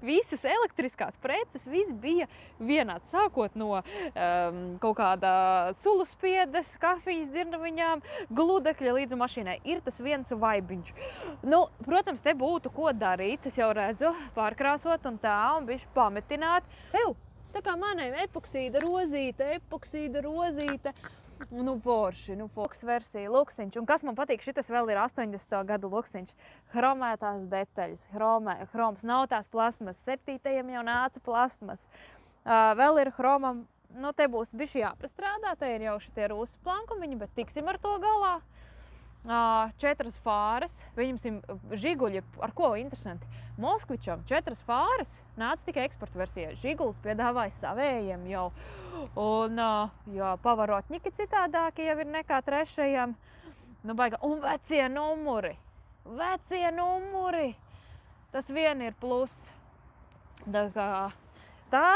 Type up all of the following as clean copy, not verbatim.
Visas elektriskās preces, viss bija vienāds, sākot no kaut kāda sulaspiedes, kafijas dzirnaviņām, gludekļa līdz mašīnai. Ir tas viens vaibiņš. Nu, protams, te būtu ko darīt, es jau redzu, pārkrāsot un tā, un bišķi pametināt. Tā kā manai epoksīda rozīte. Nu, forši, versija, luksiņš. Un kas man patīk, šitas vēl ir 80. gadu luksiņš. Hromētās detaļas, hroms nav tās plasmas, 7. jau nāca plasmas. Vēl ir hromam, nu, te būs bišķi jāpastrādā, te ir jau šitie rūsas plankumiņi, bet tiksim ar to galā. 4 fāres, viņam žiguļi, ar ko interesanti. Moskvičam 4 fāres nāca tikai eksporta versijā. Žigulis piedāvāja savējiem jau. Un pavarotņiki citādāki jau ir nekā trešajam. Nu, baigā. Un vecie numuri. Tas vien ir plus. Tā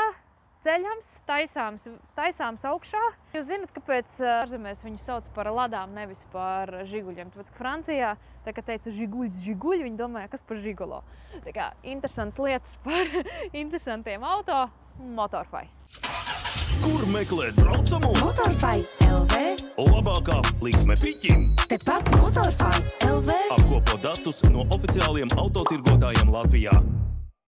ceļams, taisāms augšā. Jūs zināt, kāpēc ārzemēs viņu sauc par ladām, nevis par žiguļiem. Tāpēc, ka Francijā, tā kā teica žiguļi, viņi domāja, kas par žigulo. Tā kā interesants lietas par interesantiem auto Motorfai. Kur meklēt braucamo? Motorfai LV. Labākā likme piķim. Tepat Motorfai LV. Apkopo datus no oficiāliem autotirgotājiem Latvijā.